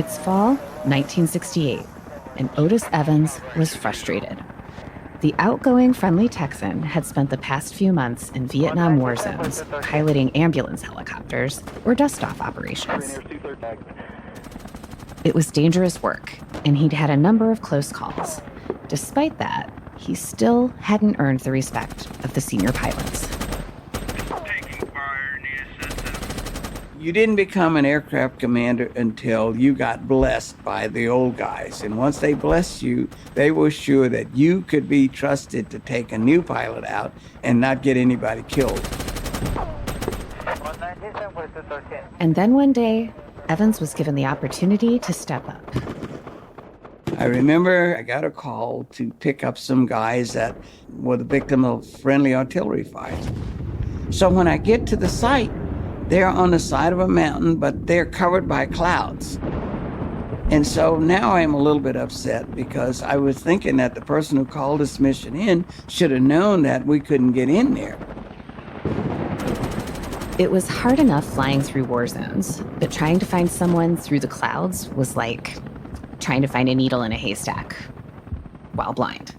It's fall 1968, and Otis Evans was frustrated. The outgoing friendly Texan had spent the past few months in Vietnam war zones piloting ambulance helicopters or dust-off operations. It was dangerous work, and he'd had a number of close calls. Despite that, he still hadn't earned the respect of the senior pilots. You didn't become an aircraft commander until you got blessed by the old guys. And once they blessed you, they were sure that you could be trusted to take a new pilot out and not get anybody killed. And then one day, Evans was given the opportunity to step up. I remember I got a call to pick up some guys that were the victim of friendly artillery fire. So when I get to the site, they're on the side of a mountain, but they're covered by clouds. And so now I'm a little bit upset because I was thinking that the person who called this mission in should have known that we couldn't get in there. It was hard enough flying through war zones, but trying to find someone through the clouds was like trying to find a needle in a haystack while blind.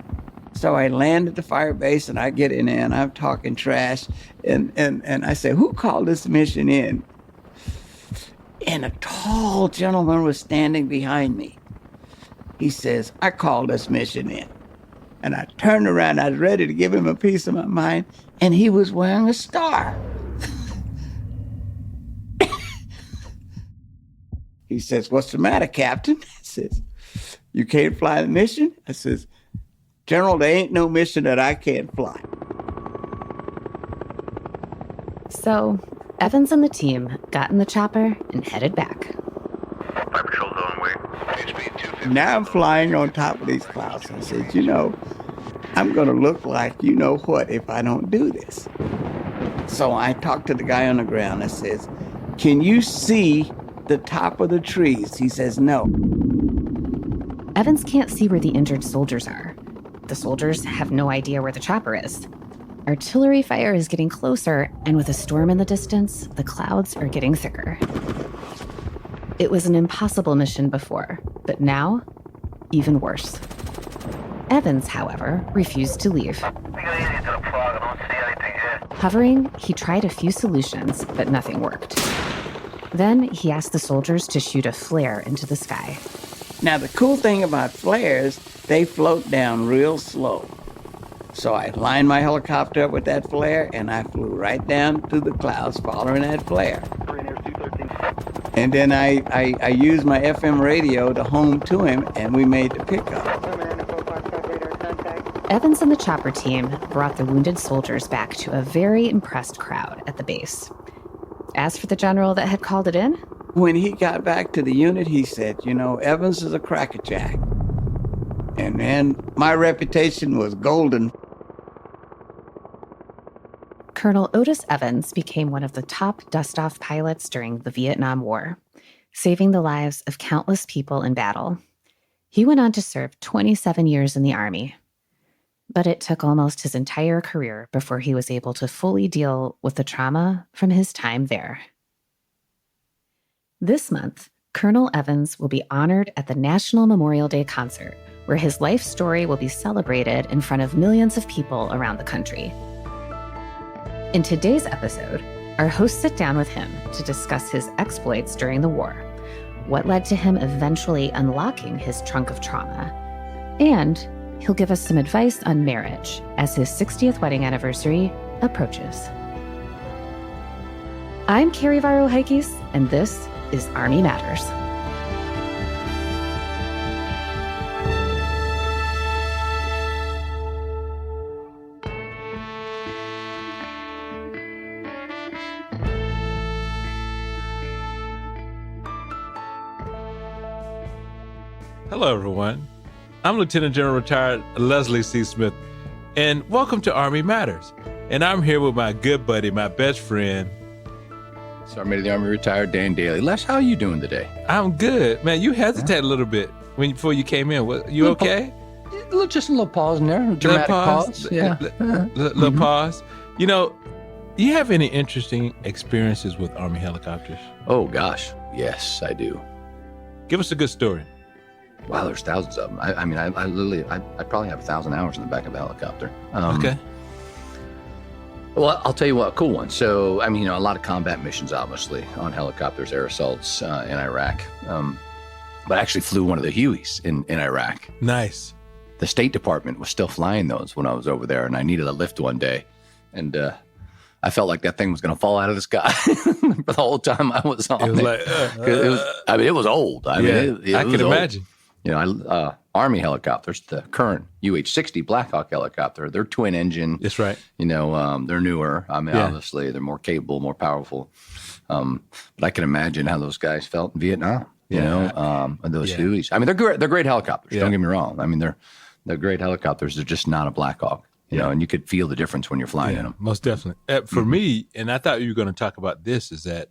So I land at the fire base and I get in there and I'm talking trash and I say, who called this mission in? And a tall gentleman was standing behind me. He says, I called this mission in. And I turned around, I was ready to give him a piece of my mind, and he was wearing a star. He says, what's the matter, Captain? I says, you can't fly the mission? I says, General, there ain't no mission that I can't fly. So Evans and the team got in the chopper and headed back. Fire patrol's on way. Speed 250. Now I'm flying on top of these clouds. I said, I'm going to look like you know what if I don't do this. So I talked to the guy on the ground. I says, can you see the top of the trees? He says, no. Evans can't see where the injured soldiers are. The soldiers have no idea where the chopper is. Artillery fire is getting closer, and with a storm in the distance, the clouds are getting thicker. It was an impossible mission before, but now, even worse. Evans, however, refused to leave. Hovering, he tried a few solutions, but nothing worked. Then he asked the soldiers to shoot a flare into the sky. Now, the cool thing about flares, they float down real slow. So I lined my helicopter up with that flare, and I flew right down through the clouds following that flare. And then I used my FM radio to home to him, and we made the pickup. Evans and the chopper team brought the wounded soldiers back to a very impressed crowd at the base. As for the general that had called it in, when he got back to the unit, he said, Evans is a crackerjack. And man, my reputation was golden. Colonel Otis Evans became one of the top dust-off pilots during the Vietnam War, saving the lives of countless people in battle. He went on to serve 27 years in the Army. But it took almost his entire career before he was able to fully deal with the trauma from his time there. This month, Colonel Evans will be honored at the National Memorial Day concert, where his life story will be celebrated in front of millions of people around the country. In today's episode, our hosts sit down with him to discuss his exploits during the war, what led to him eventually unlocking his trunk of trauma, and he'll give us some advice on marriage as his 60th wedding anniversary approaches. I'm Carrie Varro-Heikes, and this is Army Matters. Hello, everyone. I'm Lieutenant General Retired Leslie C. Smith, and welcome to Army Matters. And I'm here with my good buddy, my best friend, Sergeant of the Army Retired Dan Dailey. Les, how are you doing today? I'm good. Man, you hesitated a little bit before you came in. You okay? Just a little pause in there. Dramatic pause. Yeah. Little pause. Do you have any interesting experiences with Army helicopters? Oh, gosh. Yes, I do. Give us a good story. Wow, there's thousands of them. I mean, I literally, I probably have 1,000 hours in the back of a helicopter. Okay. Well, I'll tell you what, a cool one. So, I mean, a lot of combat missions, obviously, on helicopters, air assaults in Iraq. But I actually flew one of the Hueys in Iraq. Nice. The State Department was still flying those when I was over there, and I needed a lift one day. And I felt like that thing was going to fall out of the sky for the whole time I was on it. Was like, it was old. I mean, it I was can old. imagine. Army helicopters, the current UH-60 Black Hawk helicopter, they're twin engine. That's right. They're newer. I mean, obviously, they're more capable, more powerful. But I can imagine how those guys felt in Vietnam. And those Hueys. I mean, they're great helicopters. Yeah. Don't get me wrong. I mean, they're great helicopters. They're just not a Black Hawk. And you could feel the difference when you're flying in them. Most definitely. For me, and I thought you were going to talk about this, is that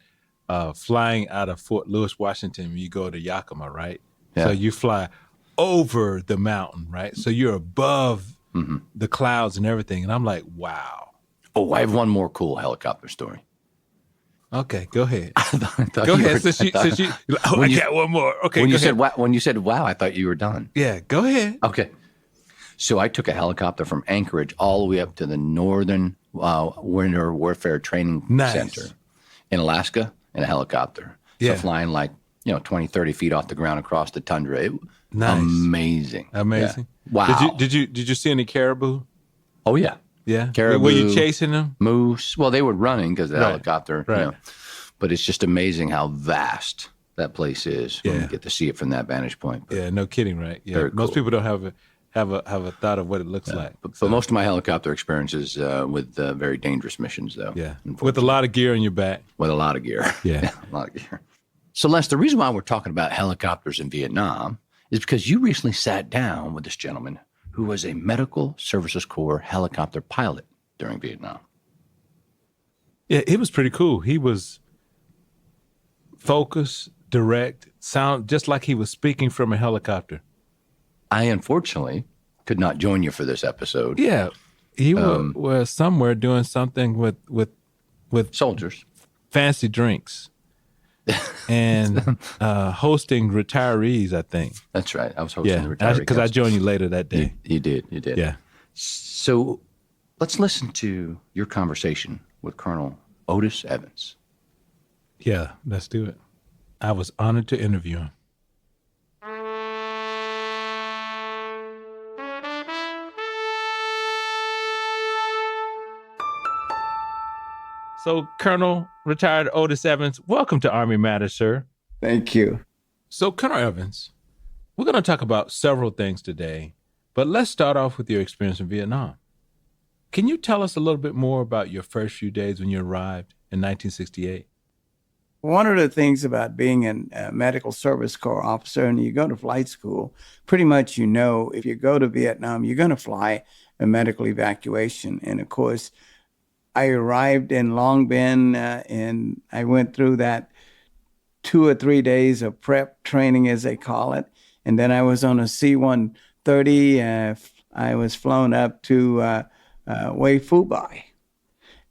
flying out of Fort Lewis, Washington, you go to Yakima, right? Yeah. So you fly over the mountain, right? So you're above the clouds and everything. And I'm like, wow. Oh, I have one more cool helicopter story. Okay, go ahead. I thought Go you ahead. were- I got one more. Okay, when go you ahead. said when you said wow, I thought you were done. Yeah, go ahead. Okay. So I took a helicopter from Anchorage all the way up to the Northern Winter Warfare Training Center in Alaska in a helicopter. Yeah. So flying like, 20, 30 feet off the ground across the tundra. Nice. Amazing. Amazing. Yeah. Wow. Did you see any caribou? Oh, yeah. Yeah. Caribou. Were you chasing them? Moose. Well, they were running because the Right. helicopter. Right. But it's just amazing how vast that place is when you get to see it from that vantage point. But Yeah, no kidding, right? Yeah. Very Most cool. people don't have a thought of what it looks like. But most of my helicopter experiences with very dangerous missions, though. Yeah. With a lot of gear on your back. With a lot of gear. Yeah. A lot of gear. So, Les, the reason why we're talking about helicopters in Vietnam is because you recently sat down with this gentleman who was a Medical Services Corps helicopter pilot during Vietnam. Yeah, it was pretty cool. He was focused, direct, sound just like he was speaking from a helicopter. I, unfortunately, could not join you for this episode. Yeah. He was somewhere doing something with Soldiers. fancy drinks and hosting retirees, I think. That's right. I was hosting the Yeah, retiree because I council. joined you later that day. You did. Yeah. So let's listen to your conversation with Colonel Otis Evans. Yeah, let's do it. I was honored to interview him. So, Colonel retired Otis Evans, welcome to Army Matters, sir. Thank you. So, Colonel Evans, we're going to talk about several things today, but let's start off with your experience in Vietnam. Can you tell us a little bit more about your first few days when you arrived in 1968? One of the things about being a medical service corps officer and you go to flight school, pretty much if you go to Vietnam, you're going to fly a medical evacuation. And of course, I arrived in Long Binh and I went through that 2 or 3 days of prep training, as they call it. And then I was on a C-130. I was flown up to Hue Phu Bai.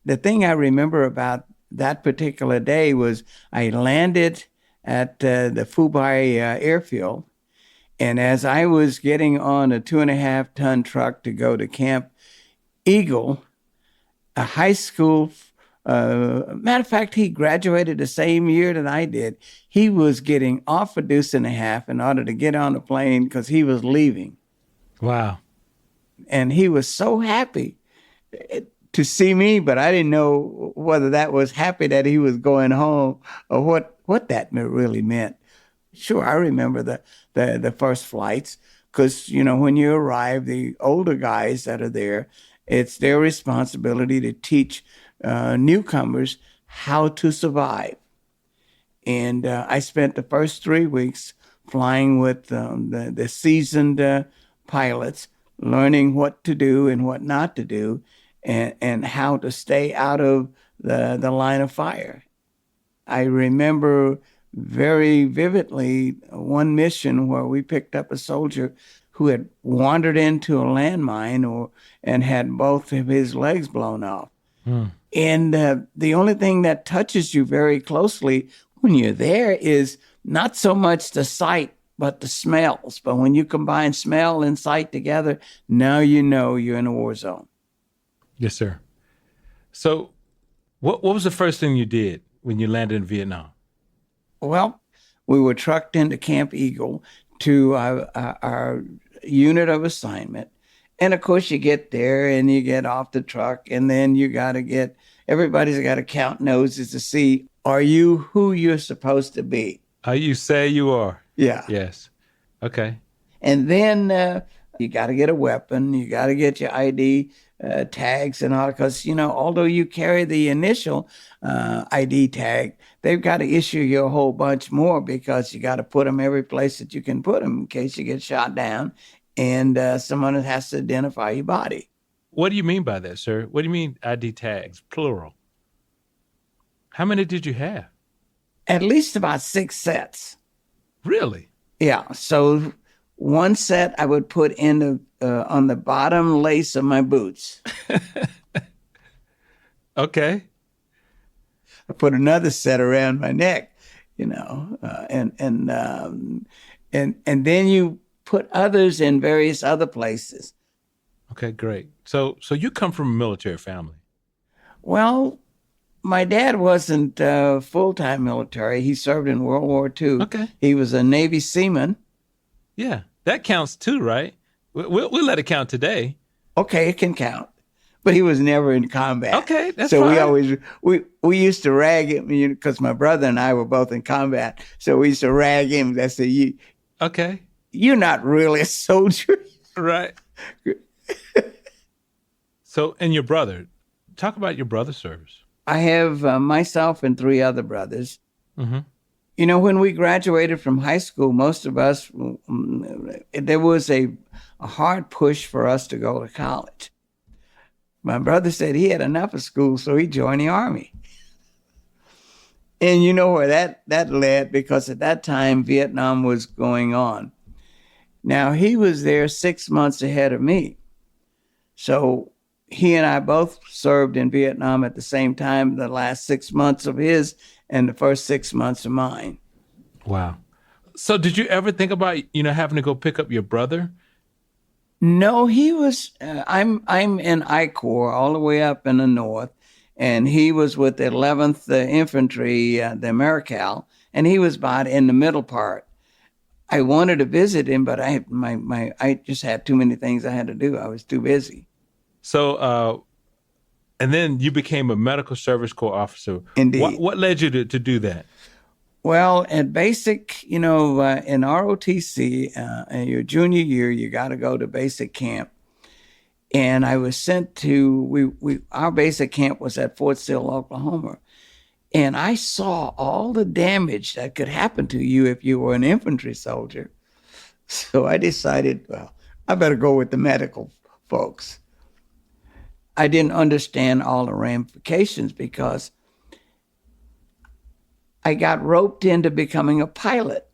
The thing I remember about that particular day was I landed at the Phu Bai airfield. And as I was getting on a 2.5-ton truck to go to Camp Eagle, a high school, matter of fact, he graduated the same year that I did. He was getting off a deuce and a half in order to get on the plane because he was leaving. Wow. And he was so happy to see me, but I didn't know whether that was happy that he was going home or what that really meant. Sure, I remember the first flights because, when you arrive, the older guys that are there, it's their responsibility to teach newcomers how to survive. And I spent the first 3 weeks flying with the seasoned pilots, learning what to do and what not to do, and how to stay out of the line of fire. I remember very vividly one mission where we picked up a soldier who had wandered into a landmine and had both of his legs blown off. And the only thing that touches you very closely when you're there is not so much the sight, but the smells. But when you combine smell and sight together, now you know you're in a war zone. Yes, sir. So what was the first thing you did when you landed in Vietnam? Well, we were trucked into Camp Eagle to our unit of assignment. And of course, you get there and you get off the truck, and then everybody's got to count noses to see, are you who you're supposed to be? How you say you are. Yeah. Yes. Okay. And then you got to get a weapon. You got to get your ID tags and all, because, although you carry the initial ID tag, they've got to issue you a whole bunch more, because you got to put them every place that you can put them in case you get shot down, and someone has to identify your body. What do you mean by that, sir? What do you mean ID tags, plural? How many did you have? At least about 6 sets. Really? Yeah. So one set I would put in on the bottom lace of my boots. Okay. I put another set around my neck, and then you put others in various other places. Okay, great. So you come from a military family. Well, my dad wasn't full-time military. He served in World War II. Okay. He was a Navy seaman. Yeah, that counts too, right? We'll let it count today. Okay, it can count. But he was never in combat. Okay, that's so fine. we used to rag him, because my brother and I were both in combat. So we used to rag him. I said, Okay. You're not really a soldier. Right. So, and your brother, talk about your brother's service. I have myself and 3 other brothers. Mm-hmm. When we graduated from high school, most of us, there was a hard push for us to go to college. My brother said he had enough of school, so he joined the Army. And you know where that led, because at that time, Vietnam was going on. Now, he was there 6 months ahead of me. So he and I both served in Vietnam at the same time, the last 6 months of his and the first 6 months of mine. Wow. So did you ever think about, having to go pick up your brother? No, he was, I'm in I Corps all the way up in the north, and he was with the 11th Infantry, the Americal, and he was about in the middle part. I wanted to visit him, but I just had too many things I had to do. I was too busy. So, and then you became a Medical Service Corps officer. Indeed. What led you to do that? Well, at basic, in ROTC, in your junior year, you got to go to basic camp. And I was sent to, our basic camp was at Fort Sill, Oklahoma. And I saw all the damage that could happen to you if you were an infantry soldier. So I decided, well, I better go with the medical folks. I didn't understand all the ramifications, because I got roped into becoming a pilot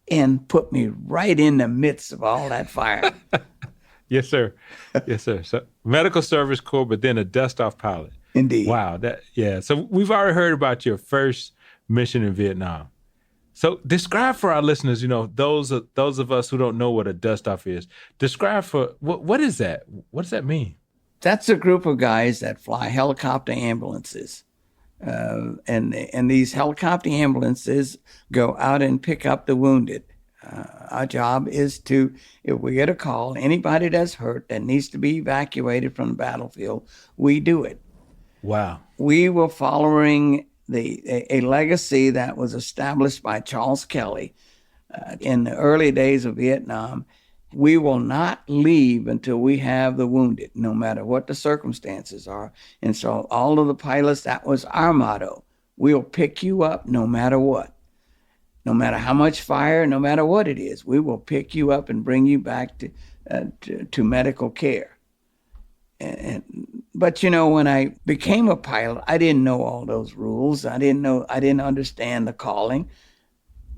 and put me right in the midst of all that fire. Yes, sir. Yes, sir. So Medical Service Corps, but then a dust-off pilot. Indeed. Wow. So we've already heard about your first mission in Vietnam. So describe for our listeners, those of us who don't know what a dust-off is, describe for, what is that? What does that mean? That's a group of guys that fly helicopter ambulances. And these helicopter ambulances go out and pick up the wounded. Our job is to, if we get a call, anybody that's hurt that needs to be evacuated from the battlefield, we do it. Wow. We were following a legacy that was established by Charles Kelly in the early days of Vietnam. We will not leave until we have the wounded, no matter what the circumstances are. And so all of the pilots, that was our motto. We'll pick you up no matter what. No matter how much fire, no matter what it is, we will pick you up and bring you back to medical care. But when I became a pilot, I didn't know all those rules. I didn't understand the calling.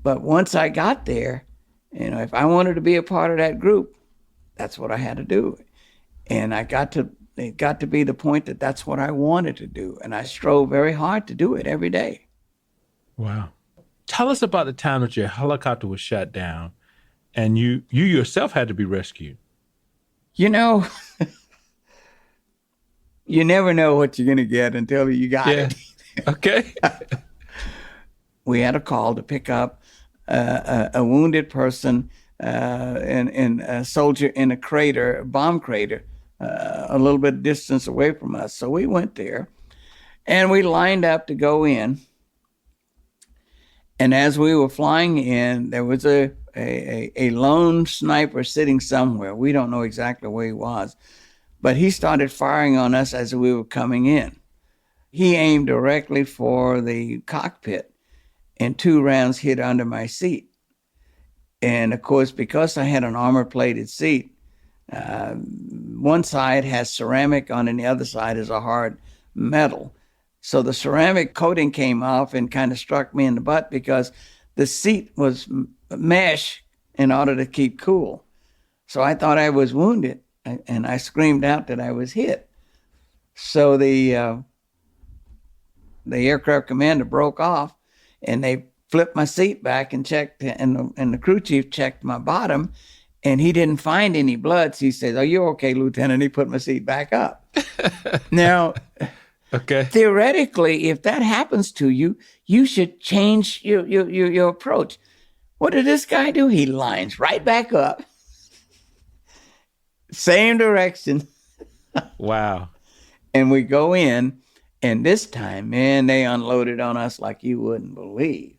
But once I got there, if I wanted to be a part of that group, that's what I had to do. And it got to be the point that that's what I wanted to do. And I strove very hard to do it every day. Wow. tell us about the time that your helicopter was shot down and you yourself had to be rescued. You know, you never know what you're going to get until you got it. Okay. We had a call to pick up a wounded person and a soldier in a crater, a bomb crater, a little bit distance away from us. So we went there and we lined up to go in. And as we were flying in, there was a lone sniper sitting somewhere. We don't know exactly where he was, but he started firing on us as we were coming in. He aimed directly for the cockpit, and 2 rounds hit under my seat. And of course, because I had an armor-plated seat, one side has ceramic on and the other side is a hard metal. So the ceramic coating came off and kind of struck me in the butt because the seat was mesh in order to keep cool. So I thought I was wounded, and I screamed out that I was hit. So the aircraft commander broke off, and they flipped my seat back and checked, and the crew chief checked my bottom, and he didn't find any blood. So he says, "Are you okay, Lieutenant?" He put my seat back up. Now, Okay. theoretically, if that happens to you, you should change your approach. What did this guy do? He lines right back up. Same direction. Wow. And we go in, and this time, man, they unloaded on us like you wouldn't believe.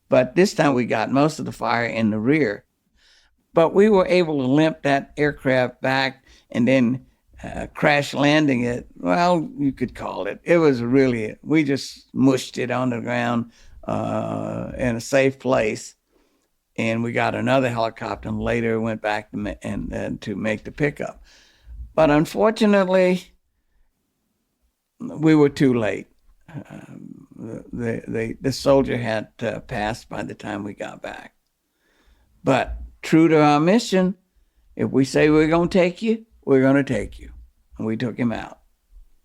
But this time we got most of the fire in the rear. But we were able to limp that aircraft back and then crash landing it. Well, you could call it. It was really, we just mushed it on the ground in a safe place. And we got another helicopter and later went back to make the pickup. But unfortunately, we were too late. The soldier had passed by the time we got back. But true to our mission, if we say we're going to take you, we're going to take you. And we took him out.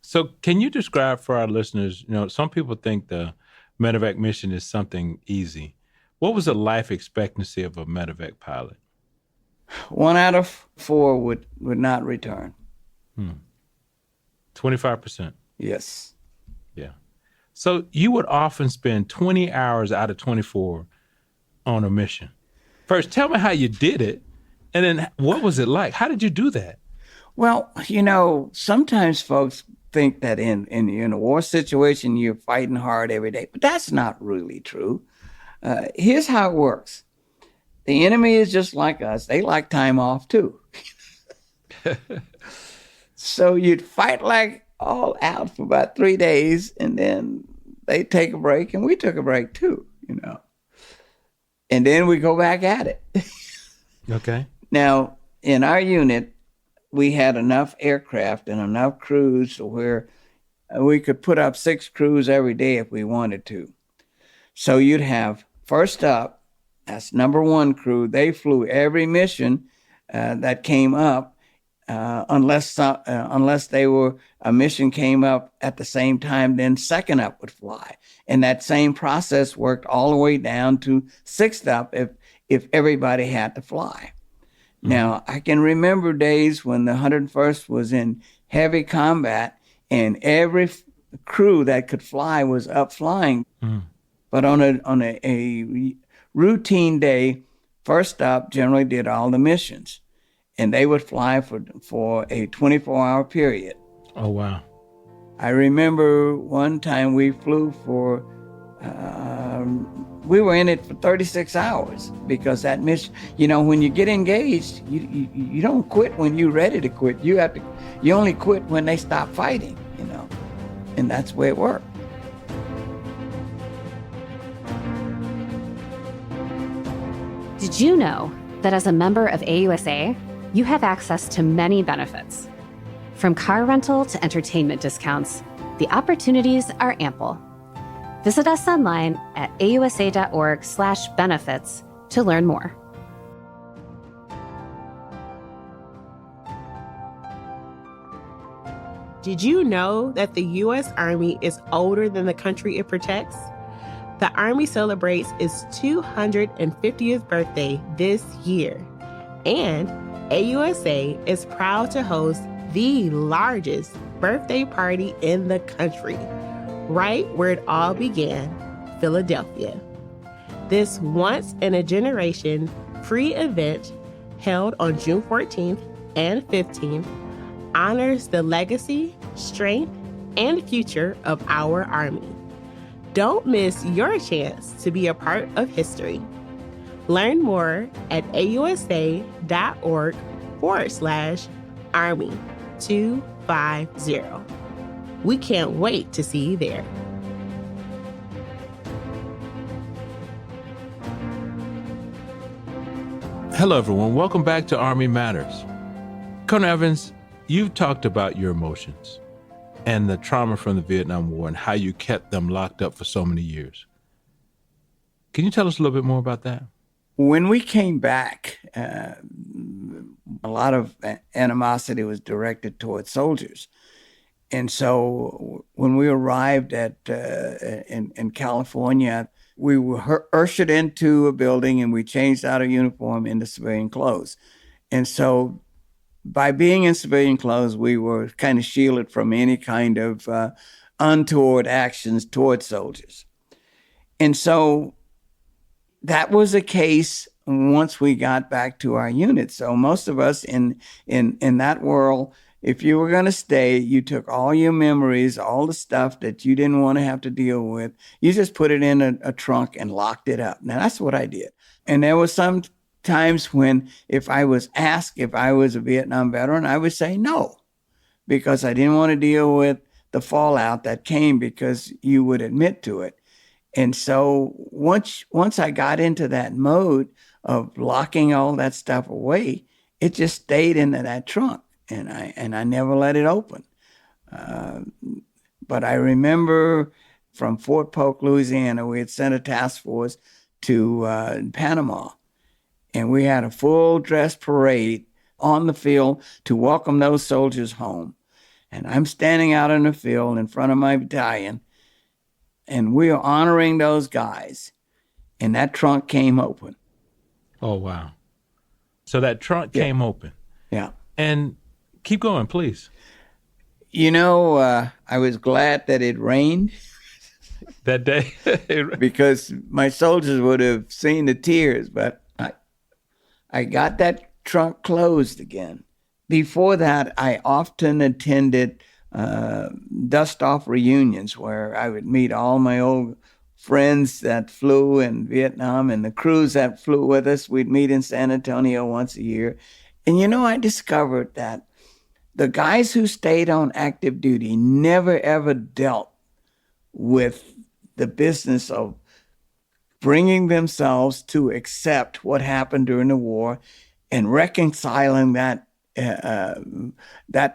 So can you describe for our listeners, some people think the medevac mission is something easy. What was the life expectancy of a medevac pilot? 1 out of 4 would not return. 25%. Yes. Yeah. So you would often spend 20 hours out of 24 on a mission. First, tell me how you did it. And then what was it like? How did you do that? Well, sometimes folks think that in a war situation, you're fighting hard every day, but that's not really true. Here's how it works. The enemy is just like us. They like time off too. So you'd fight like all out for about 3 days, and then they take a break, and we took a break too, And then we go back at it. Okay. Now, in our unit, we had enough aircraft and enough crews where we could put up 6 crews every day if we wanted to. So you'd have first up, that's number 1 crew. They flew every mission that came up, unless a mission came up at the same time, then second up would fly. And that same process worked all the way down to 6th up if everybody had to fly. Now, I can remember days when the 101st was in heavy combat and every crew that could fly was up flying. But on a routine day, first up generally did all the missions, and they would fly for a 24-hour period. Oh, wow. I remember one time we flew for, we were in it for 36 hours because that mission, when you get engaged, you don't quit when you're ready to quit. You only quit when they stop fighting, and that's the way it worked. Did you know that as a member of AUSA, you have access to many benefits? From car rental to entertainment discounts, the opportunities are ample. Visit us online at ausa.org/benefits to learn more. Did you know that the U.S. Army is older than the country it protects? The Army celebrates its 250th birthday this year, and AUSA is proud to host the largest birthday party in the country, right where it all began, Philadelphia. This once-in-a-generation free event held on June 14th and 15th honors the legacy, strength, and future of our Army. Don't miss your chance to be a part of history. Learn more at ausa.org/Army250. We can't wait to see you there. Hello, everyone. Welcome back to Army Matters. Colonel Evans, you've talked about your emotions and the trauma from the Vietnam War and how you kept them locked up for so many years. Can you tell us a little bit more about that? When we came back, a lot of animosity was directed towards soldiers. And so when we arrived in California, we were ushered into a building and we changed out of uniform into civilian clothes. And so by being in civilian clothes, we were kind of shielded from any kind of untoward actions towards soldiers. And so that was a case once we got back to our unit. So most of us in that world, if you were going to stay, you took all your memories, all the stuff that you didn't want to have to deal with, you just put it in a trunk and locked it up. Now, that's what I did. And there was some times when if I was asked if I was a Vietnam veteran, I would say no, because I didn't want to deal with the fallout that came because you would admit to it. And so once I got into that mode of locking all that stuff away, it just stayed in that trunk. And I never let it open. But I remember from Fort Polk, Louisiana, we had sent a task force to Panama. And we had a full dress parade on the field to welcome those soldiers home. And I'm standing out in the field in front of my battalion, and we are honoring those guys. And that trunk came open. Oh, wow. So that trunk came open. Yeah. And keep going, please. You know, I was glad that it rained. That day? Because my soldiers would have seen the tears, but I got that trunk closed again. Before that, I often attended DUSTOFF reunions where I would meet all my old friends that flew in Vietnam and the crews that flew with us. We'd meet in San Antonio once a year. And, you know, I discovered that the guys who stayed on active duty never, ever dealt with the business of bringing themselves to accept what happened during the war and reconciling that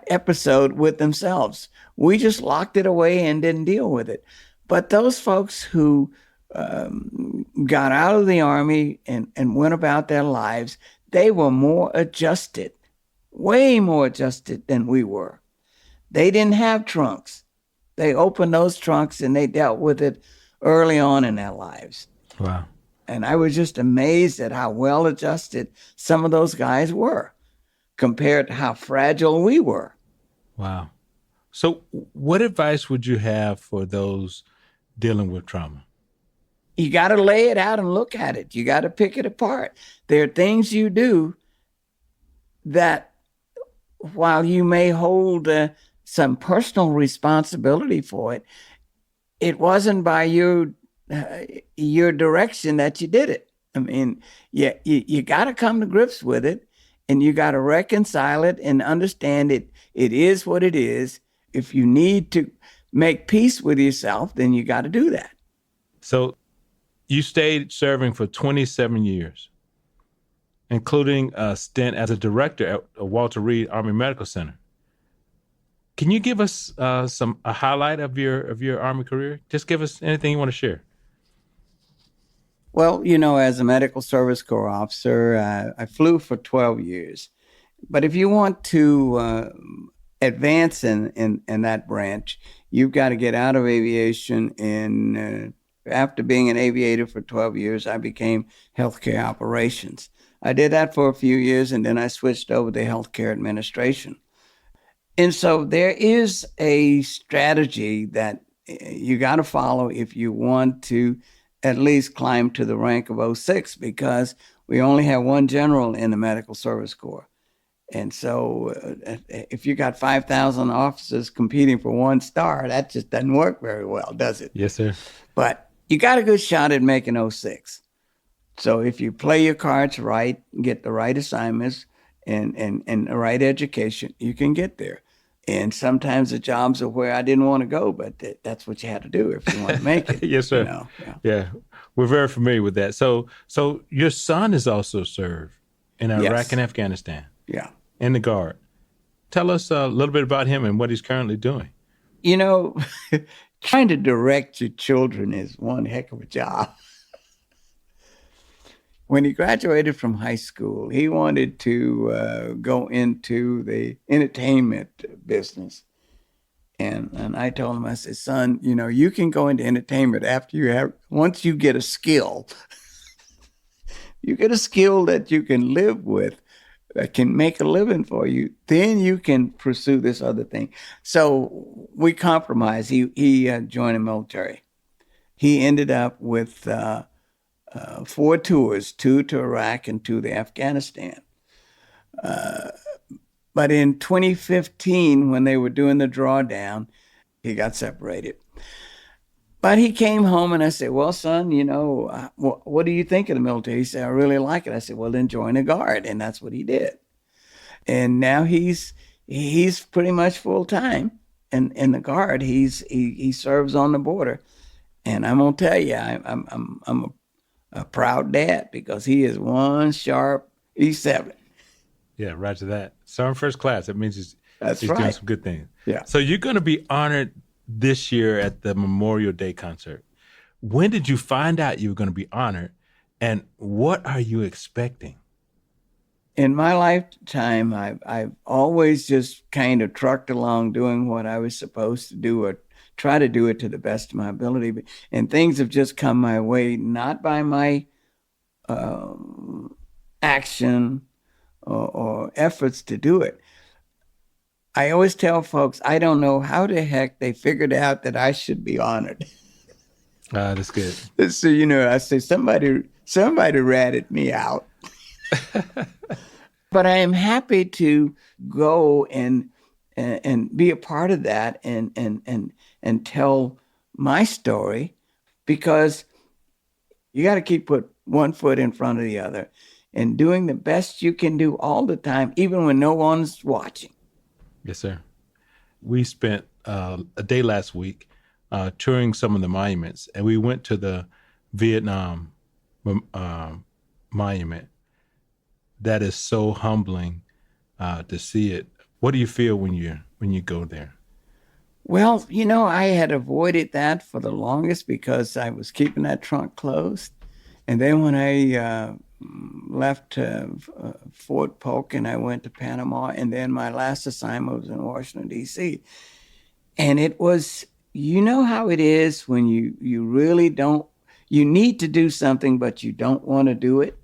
episode with themselves. We just locked it away and didn't deal with it. But those folks who got out of the Army and went about their lives, they were more adjusted, way more adjusted than we were. They didn't have trunks. They opened those trunks and they dealt with it early on in their lives. Wow. And I was just amazed at how well adjusted some of those guys were compared to how fragile we were. Wow. So what advice would you have for those dealing with trauma? You got to lay it out and look at it. You got to pick it apart. There are things you do that while you may hold some personal responsibility for it, it wasn't by your direction that you did it. I mean, you got to come to grips with it, and you got to reconcile it and understand it. It is what it is. If you need to make peace with yourself, then you got to do that. So you stayed serving for 27 years, including a stint as a director at Walter Reed Army Medical Center. Can you give us a highlight of your Army career? Just give us anything you want to share. Well, you know, as a medical service corps officer, I flew for 12 years. But if you want to advance in that branch, you've got to get out of aviation in After being an aviator for 12 years, I became healthcare operations. I did that for a few years, and then I switched over to healthcare administration. And so there is a strategy that you got to follow if you want to at least climb to the rank of 06, because we only have one general in the Medical Service Corps. And so if you got 5,000 officers competing for one star, that just doesn't work very well, does it? Yes, sir. But you got a good shot at making 06. So if you play your cards right, get the right assignments and the right education, you can get there. And sometimes the jobs are where I didn't want to go, but that's what you had to do if you want to make it. Yes, sir. You know? Yeah, we're very familiar with that. So your son has also served in Iraq Yes. and Afghanistan. Yeah. In the Guard. Tell us a little bit about him and what he's currently doing. You know, trying to direct your children is one heck of a job. When he graduated from high school, he wanted to go into the entertainment business. And I told him, I said, son, you know, you can go into entertainment once you get a skill. You get a skill that you can live with, that can make a living for you, then you can pursue this other thing. So we compromised. He joined the military. He ended up with 4 tours, 2 to Iraq and 2 to Afghanistan. But in 2015, when they were doing the drawdown, he got separated. But he came home and I said, well, son, you know, what do you think of the military? He said, I really like it. I said, well, then join the Guard. And that's what he did. And now he's pretty much full time in the Guard. He serves on the border. And I'm going to tell you, I'm a proud dad because he is one sharp E7. Yeah, roger that. Sergeant First Class. That means he's doing right. some good things. Yeah. So you're going to be honored this year at the Memorial Day concert. When did you find out you were going to be honored, and what are you expecting? In my lifetime, I've always just kind of trucked along doing what I was supposed to do or try to do it to the best of my ability. And things have just come my way, not by my action or efforts to do it. I always tell folks, I don't know how the heck they figured out that I should be honored. That's good. So, you know, I say somebody ratted me out. But I am happy to go and be a part of that and tell my story, because you got to keep put one foot in front of the other and doing the best you can do all the time, even when no one's watching. Yes, sir. We spent a day last week touring some of the monuments, and we went to the Vietnam monument. That is so humbling to see it. What do you feel when you go there? Well, you know, I had avoided that for the longest because I was keeping that trunk closed. And then when I left Fort Polk and I went to Panama, and then my last assignment was in Washington, D.C. And it was, you know how it is when you really don't, you need to do something, but you don't want to do it.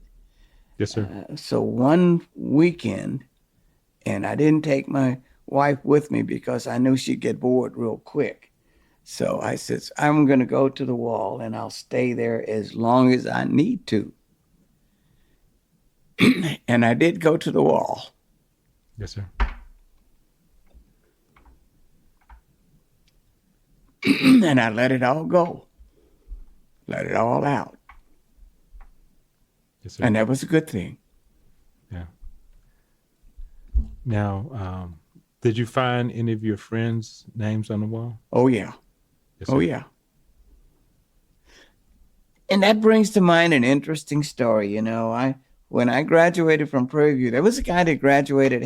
Yes, sir. So one weekend, and I didn't take my wife with me because I knew she'd get bored real quick. So I said, I'm going to go to the wall and I'll stay there as long as I need to. And I did go to the wall. Yes, sir. And I let it all go. Let it all out. Yes, sir. And that was a good thing. Yeah. Now, did you find any of your friends' names on the wall? Oh, yeah. Yes, sir. Oh, yeah. And that brings to mind an interesting story. You know, when I graduated from Prairie View, there was a guy that graduated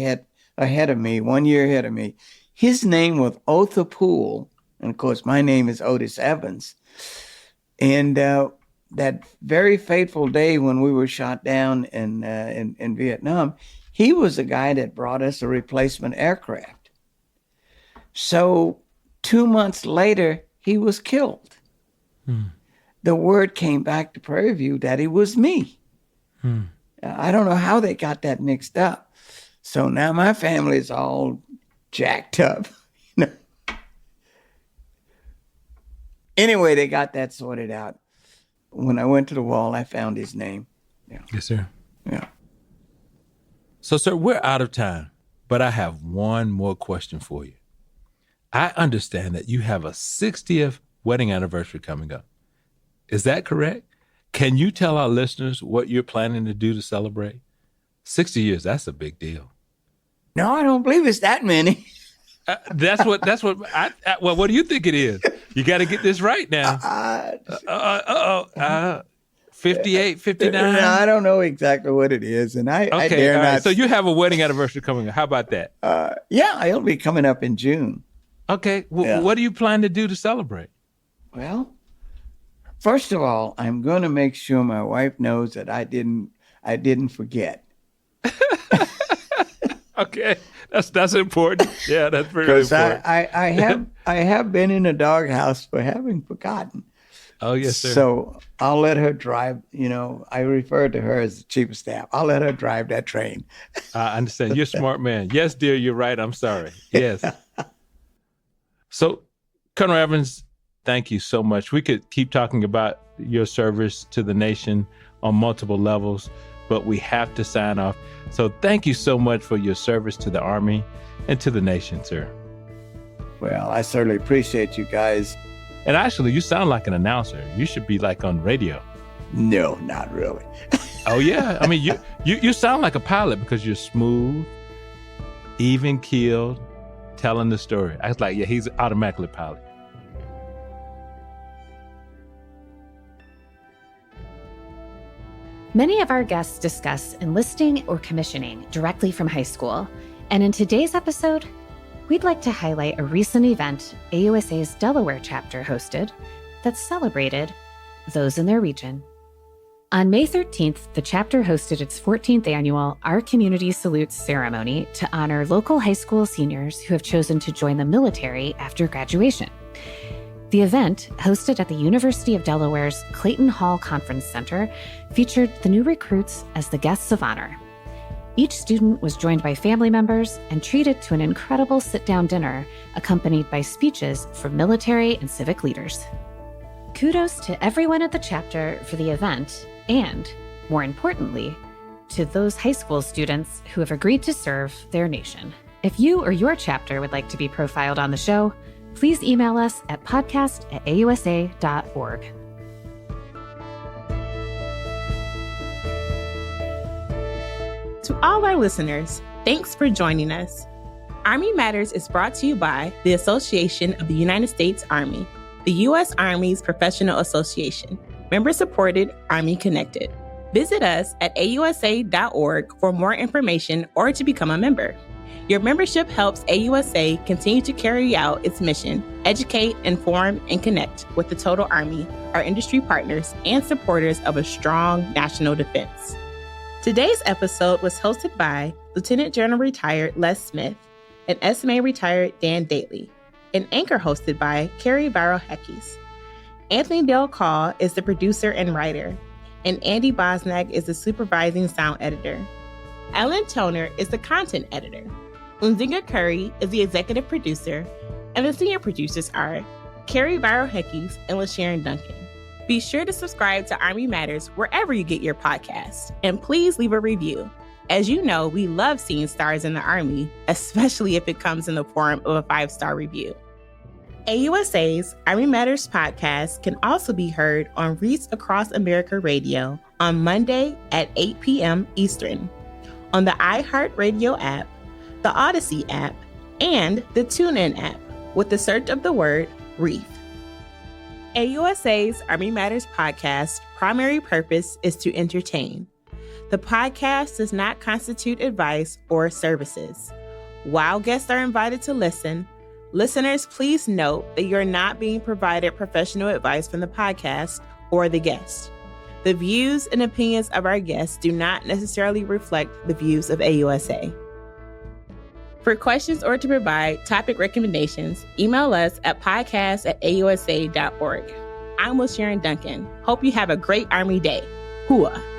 ahead of me, 1 year ahead of me. His name was Otha Poole. And of course, my name is Otis Evans. And that very fateful day when we were shot down in Vietnam, he was the guy that brought us a replacement aircraft. So 2 months later, he was killed. the word came back to Prairie View that it was me. I don't know how they got that mixed up. So now my family is all jacked up. Anyway, they got that sorted out. When I went to the wall, I found his name. Yeah. Yes, sir. Yeah. So, sir, we're out of time, but I have one more question for you. I understand that you have a 60th wedding anniversary coming up. Is that correct? Can you tell our listeners what you're planning to do to celebrate? 60 years, that's a big deal. No, I don't believe it's that many. Well, what do you think it is? You got to get this right now. 58, 59? I don't know exactly what it is. And I dare not. Right. So you have a wedding anniversary coming up. How about that? Yeah, it'll be coming up in June. Okay. What do you plan to do to celebrate? Well, first of all, I'm going to make sure my wife knows that I didn't forget. Okay, that's important. Yeah, that's very important. Because I have been in a doghouse for having forgotten. Oh yes, sir. So I'll let her drive. I refer to her as the chief of staff. I'll let her drive that train. I understand. You're a smart man. Yes, dear, you're right. I'm sorry. Yes. So, Colonel Evans, thank you so much. We could keep talking about your service to the nation on multiple levels, but we have to sign off. So thank you so much for your service to the Army and to the nation, sir. Well, I certainly appreciate you guys. And actually, you sound like an announcer. You should be like on radio. No, not really. Oh, yeah. I mean, you sound like a pilot because you're smooth, even-keeled, telling the story. I was like, yeah, he's automatically a pilot. Many of our guests discuss enlisting or commissioning directly from high school. And in today's episode, we'd like to highlight a recent event AUSA's Delaware chapter hosted that celebrated those in their region. On May 13th, the chapter hosted its 14th annual Our Community Salutes ceremony to honor local high school seniors who have chosen to join the military after graduation. The event, hosted at the University of Delaware's Clayton Hall Conference Center, featured the new recruits as the guests of honor. Each student was joined by family members and treated to an incredible sit-down dinner, accompanied by speeches from military and civic leaders. Kudos to everyone at the chapter for the event, and, more importantly, to those high school students who have agreed to serve their nation. If you or your chapter would like to be profiled on the show, please email us at podcast@ausa.org. To all our listeners, thanks for joining us. Army Matters is brought to you by the Association of the United States Army, the U.S. Army's professional association, member-supported, Army-connected. Visit us at ausa.org for more information or to become a member. Your membership helps AUSA continue to carry out its mission, educate, inform, and connect with the total Army, our industry partners, and supporters of a strong national defense. Today's episode was hosted by Lieutenant General Retired Les Smith and SMA Retired Dan Dailey, and anchor hosted by Carrie Barrow-Heckes. Anthony Del Call is the producer and writer, and Andy Bosnag is the supervising sound editor. Ellen Toner is the content editor. Unzinga Curry is the executive producer, and the senior producers are Carrie Barrow-Heckes and LaSharon Duncan. Be sure to subscribe to Army Matters wherever you get your podcasts, and please leave a review. As you know, we love seeing stars in the Army, especially if it comes in the form of a 5-star review. AUSA's Army Matters podcast can also be heard on Reach Across America Radio on Monday at 8 p.m. Eastern, on the iHeartRadio app, the Odyssey app, and the TuneIn app with the search of the word Reef. AUSA's Army Matters podcast primary purpose is to entertain. The podcast does not constitute advice or services. While guests are invited to listen, listeners, please note that you're not being provided professional advice from the podcast or the guest. The views and opinions of our guests do not necessarily reflect the views of AUSA. For questions or to provide topic recommendations, email us at podcast@ausa.org. I'm with Sharon Duncan. Hope you have a great Army Day. Hooah!